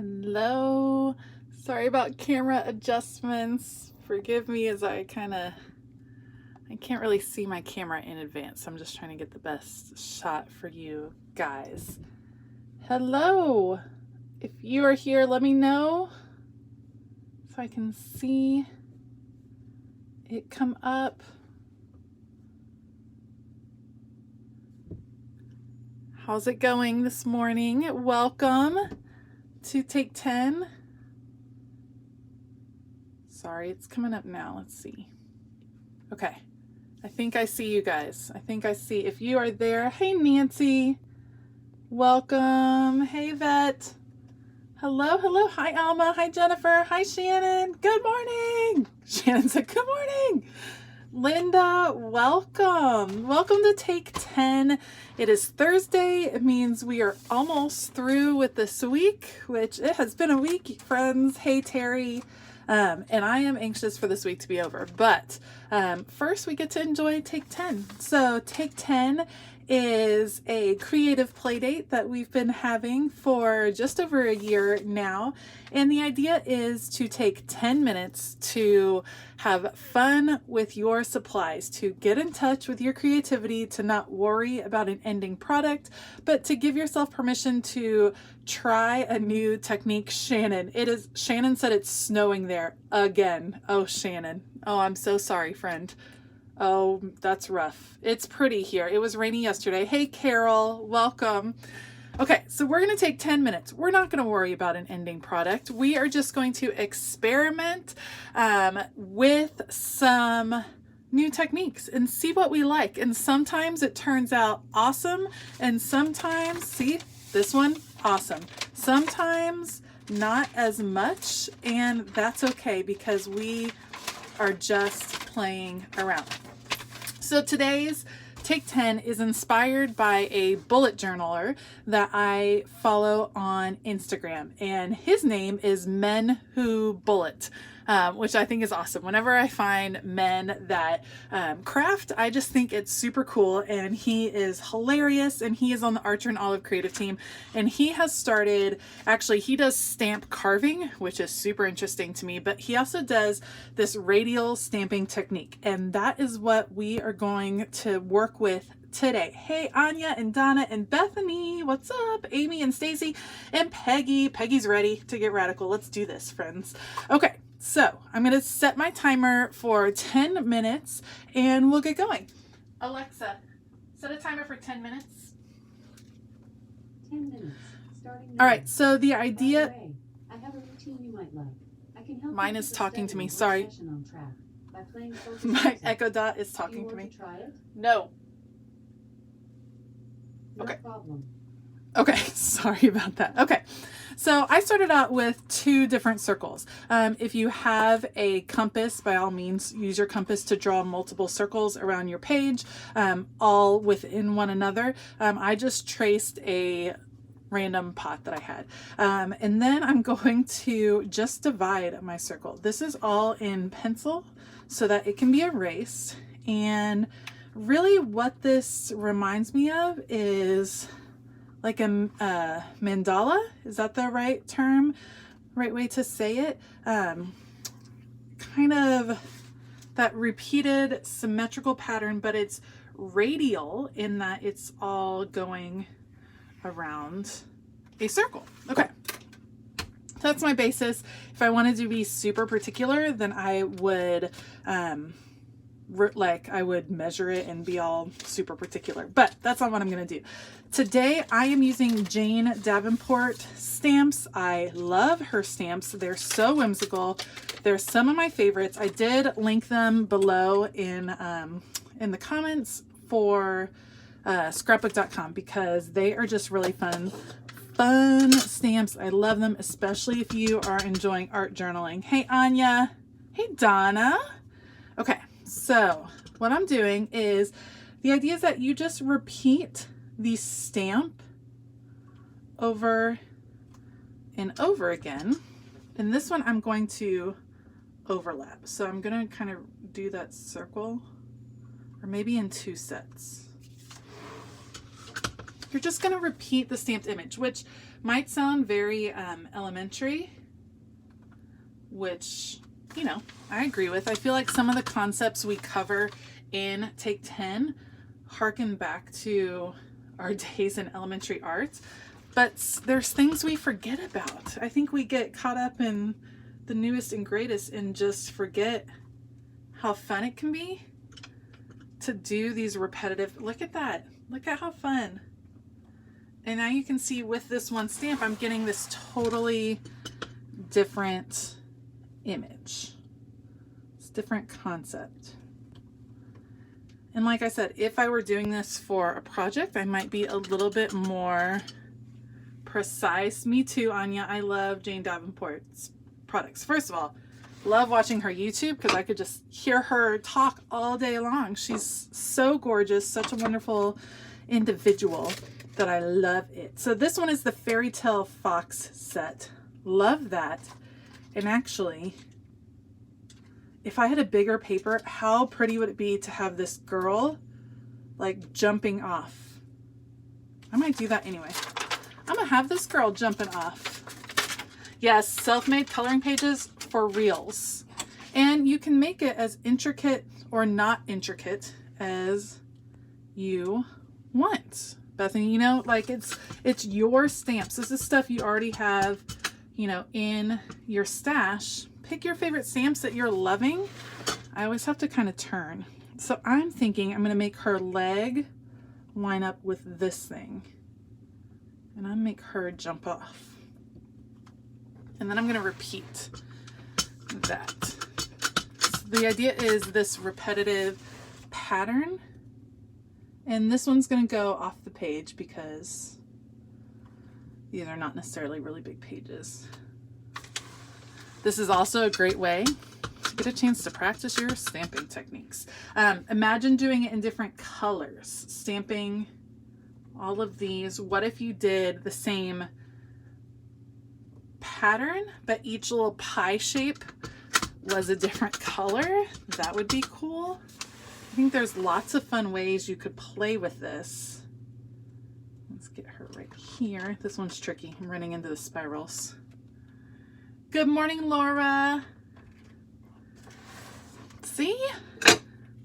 Hello. Sorry about camera adjustments. Forgive me as I can't really see my camera in advance. I'm just trying to get the best shot for you guys. Hello. If you are here, let me know so I can see it come up. How's it going this morning? Welcome to Take 10. Sorry, it's coming up now. Let's see. Okay. I think I see you guys. I think I see. If you are there, hey Nancy. Welcome. Hey Vet. Hello, hello. Hi Alma. Hi Jennifer. Hi Shannon. Good morning. Shannon said good morning. Linda, welcome. Welcome to Take 10. It is Thursday. It means we are almost through with this week, which it has been a week, friends. Hey, Terry. And I am anxious for this week to be over. But first, we get to enjoy Take 10. So Take 10 is a creative play date that we've been having for just over a year now. And the idea is to take 10 minutes to have fun with your supplies, to get in touch with your creativity, to not worry about an ending product, but to give yourself permission to try a new technique. Shannon said it's snowing there again. Oh, Shannon. Oh, I'm so sorry, friend. Oh, that's rough. It's pretty here. It was rainy yesterday. Hey, Carol, welcome. Okay, so we're going to take 10 minutes. We're not going to worry about an ending product. We are just going to experiment with some new techniques and see what we like. And sometimes it turns out awesome. And sometimes, see, this one, awesome. Sometimes not as much. And that's okay because we are just playing around. So today's Take 10 is inspired by a bullet journaler that I follow on Instagram, and his name is Men Who Bullet, which I think is awesome. Whenever I find men that craft, I just think it's super cool, and he is hilarious, and he is on the Archer and Olive creative team, and he has started, actually he does stamp carving, which is super interesting to me, but he also does this radial stamping technique, and that is what we are going to work with today. Hey, Anya and Donna and Bethany, what's up? Amy and Stacy and Peggy. Peggy's ready to get radical. Let's do this, friends. Okay, so I'm going to set my timer for 10 minutes and we'll get going. Alexa, set a timer for 10 minutes. 10 minutes. Starting now. All right, so the idea... By the way, I have a routine you might like. I can help Mine you is keep a talking to steady me. work Sorry. session on track by playing focus My music. Echo Dot is Do talking you to want me. try it? No. No Okay. problem. Okay, sorry about that. Okay, so I started out with 2 different circles. If you have a compass, by all means, use your compass to draw multiple circles around your page, all within one another. I just traced a random pot that I had. And then I'm going to just divide my circle. This is all in pencil so that it can be erased. And really what this reminds me of is like a mandala. Is that the right term? Right way to say it? Kind of that repeated symmetrical pattern, but it's radial in that it's all going around a circle. Okay. That's my basis. If I wanted to be super particular, then I would I would measure it and be all super particular, but that's not what I'm going to do. Today I am using Jane Davenport stamps. I love her stamps. They're so whimsical. They're some of my favorites. I did link them below in the comments for scrapbook.com because they are just really fun stamps. I love them, especially if you are enjoying art journaling. Hey Anya. Hey Donna. Okay, so what I'm doing is, the idea is that you just repeat the stamp over and over again. And this one I'm going to overlap. So I'm going to kind of do that circle, or maybe in 2 sets. you're just going to repeat the stamped image, which might sound very elementary, which, you know, I agree with. I feel like some of the concepts we cover in Take 10 harken back to our days in elementary arts, but there's things we forget about. I think we get caught up in the newest and greatest and just forget how fun it can be to do these repetitive. Look at that. Look at how fun. And now you can see with this one stamp, I'm getting this totally different image. It's a different concept. And like I said, if I were doing this for a project, I might be a little bit more precise. Me too, Anya. I love Jane Davenport's products. First of all, love watching her YouTube because I could just hear her talk all day long. She's so gorgeous, such a wonderful individual that I love it. So this one is the Fairy Tale Fox set. Love that. And actually, if I had a bigger paper, how pretty would it be to have this girl like jumping off? I might do that anyway. I'm gonna have this girl jumping off. Yes, self-made coloring pages for reals. And you can make it as intricate or not intricate as you want. Bethany, you know, like it's your stamps. This is stuff you already have, you know, in your stash. Pick your favorite stamps that you're loving. I always have to kind of turn. So I'm thinking I'm going to make her leg line up with this thing. And I'll make her jump off. And then I'm going to repeat that. So the idea is this repetitive pattern. And this one's going to go off the page because these are not necessarily really big pages. This is also a great way to get a chance to practice your stamping techniques. Imagine doing it in different colors, stamping all of these. What if you did the same pattern, but each little pie shape was a different color? That would be cool. I think there's lots of fun ways you could play with this. Let's get her right here. This one's tricky. I'm running into the spirals. Good morning, Laura. See?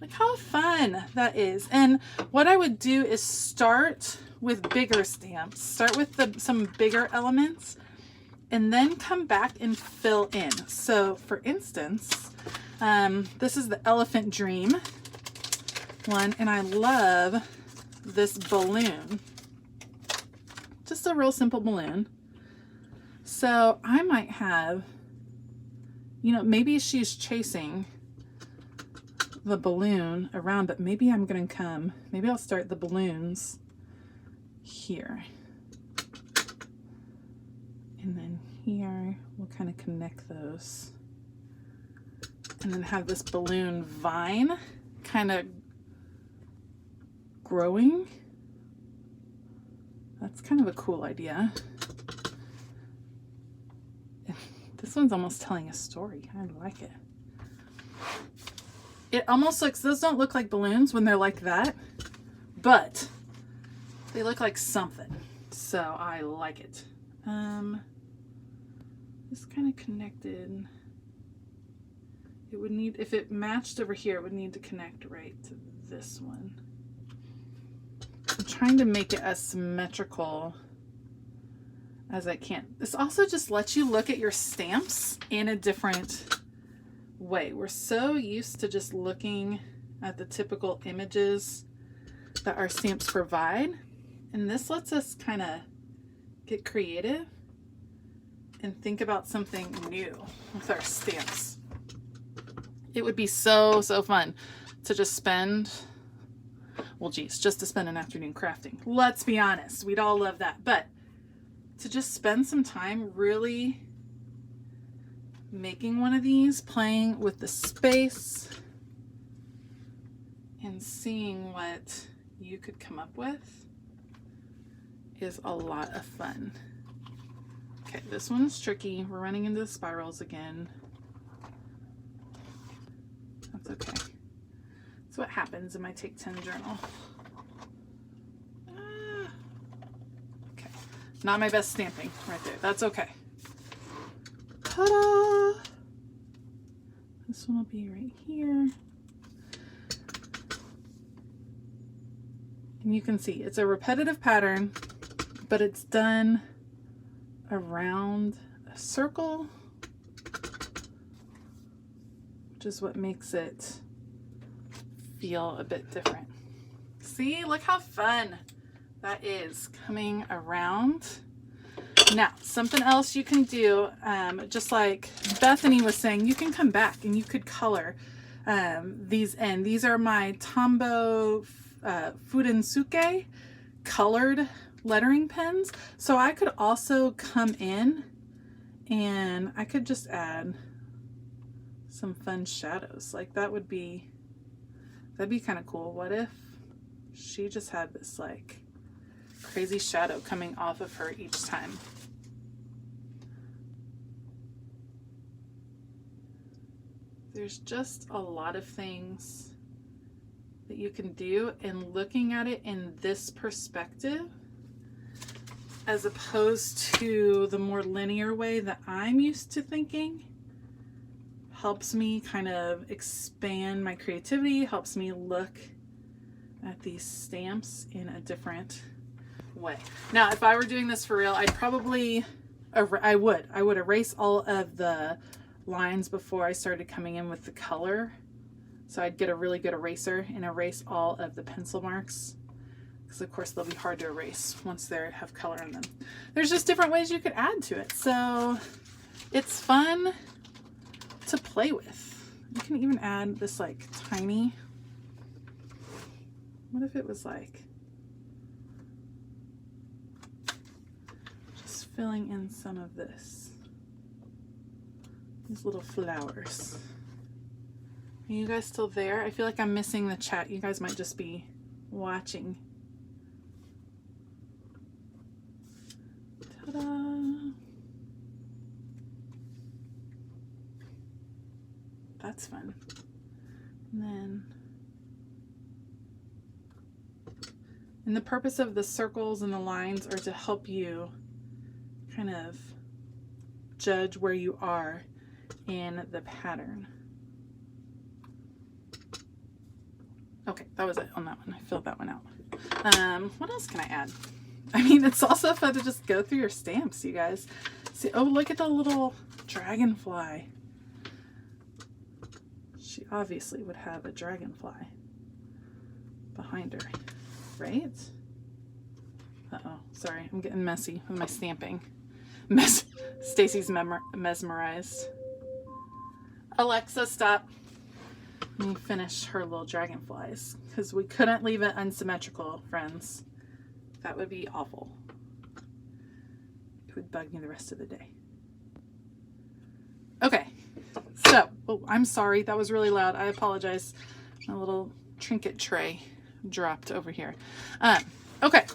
Look how fun that is. And what I would do is start with bigger stamps. Start with some bigger elements and then come back and fill in. So for instance, this is the Elephant Dream one, and I love this balloon. Just a real simple balloon. So I might have, you know, maybe she's chasing the balloon around, but maybe I'm going to come, maybe I'll start the balloons here. And then here, we'll kind of connect those. And then have this balloon vine kind of growing. That's kind of a cool idea. This one's almost telling a story. I like it. It almost looks, those don't look like balloons when they're like that, but they look like something. So I like it. It's kind of connected. It would need, if it matched over here, it would need to connect right to this one. I'm trying to make it as symmetrical as I can. This also just lets you look at your stamps in a different way. We're so used to just looking at the typical images that our stamps provide, and this lets us kind of get creative and think about something new with our stamps. It would be so fun to just spend, well geez, just to spend an afternoon crafting. Let's be honest, we'd all love that, but to just spend some time really making one of these, playing with the space and seeing what you could come up with is a lot of fun. Okay, this one's tricky. We're running into the spirals again. That's okay. That's what happens in my Take 10 journal. Not my best stamping right there. That's okay. Ta-da! This one will be right here. And you can see it's a repetitive pattern, but it's done around a circle, which is what makes it feel a bit different. See, look how fun that is, coming around. Now, something else you can do, just like Bethany was saying, you can come back and you could color these in. These are my Tombow Fudensuke colored lettering pens. So I could also come in and I could just add some fun shadows. Like that'd be kind of cool. What if she just had this like crazy shadow coming off of her each time? There's just a lot of things that you can do, and looking at it in this perspective as opposed to the more linear way that I'm used to thinking helps me kind of expand my creativity, helps me look at these stamps in a different way. Now, if I were doing this for real, I'd probably, I would erase all of the lines before I started coming in with the color. So I'd get a really good eraser and erase all of the pencil marks, because of course they'll be hard to erase once they have color in them. There's just different ways you could add to it. So it's fun to play with. You can even add this like tiny, what if it was like just filling in some of this, these little flowers. Are you guys still there? I feel like I'm missing the chat. You guys might just be watching. Ta-da! That's fun. And the purpose of the circles and the lines are to help you kind of judge where you are in the pattern. Okay, that was it on that one. I filled that one out. What else can I add? I mean, it's also fun to just go through your stamps, you guys. See, oh, look at the little dragonfly. She obviously would have a dragonfly behind her, right? Uh-oh, sorry, I'm getting messy with my stamping. Stacy's mesmerized. Alexa, stop. Let me finish her little dragonflies, because we couldn't leave it unsymmetrical, friends. That would be awful. It would bug me the rest of the day. Okay, so, oh, I'm sorry, that was really loud. I apologize. My little trinket tray dropped over here. Okay,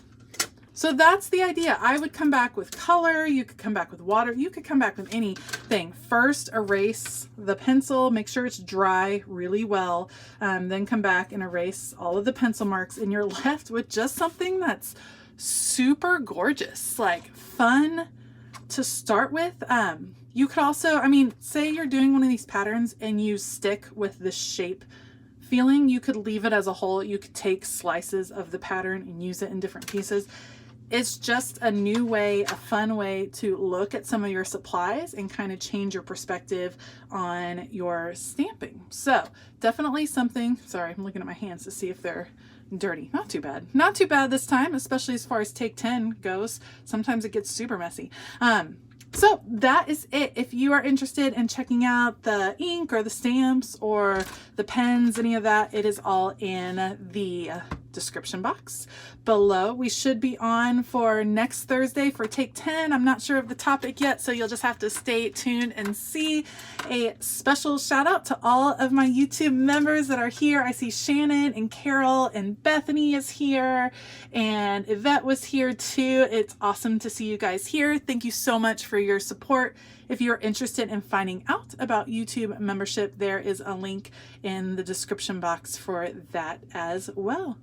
so that's the idea. I would come back with color. You could come back with water. You could come back with anything. First, erase the pencil. Make sure it's dry really well. Then come back and erase all of the pencil marks, and you're left with just something that's super gorgeous, like fun to start with. You could also, I mean, say you're doing one of these patterns and you stick with the shape feeling, you could leave it as a whole. You could take slices of the pattern and use it in different pieces. It's just a new way, a fun way to look at some of your supplies and kind of change your perspective on your stamping. So definitely something, sorry, I'm looking at my hands to see if they're dirty. Not too bad. Not too bad this time, especially as far as take 10 goes. Sometimes it gets super messy. So that is it. If you are interested in checking out the ink or the stamps or the pens, any of that, it is all in the description box below. We should be on for next Thursday for take 10. I'm not sure of the topic yet, so you'll just have to stay tuned and see. A special shout out to all of my YouTube members that are here. I see Shannon and Carol and Bethany is here, and Yvette was here too. It's awesome to see you guys here. Thank you so much for your support. If you're interested in finding out about YouTube membership, there is a link in the description box for that as well.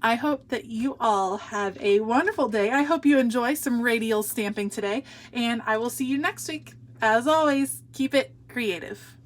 I hope that you all have a wonderful day. I hope you enjoy some radial stamping today, and I will see you next week. As always, keep it creative.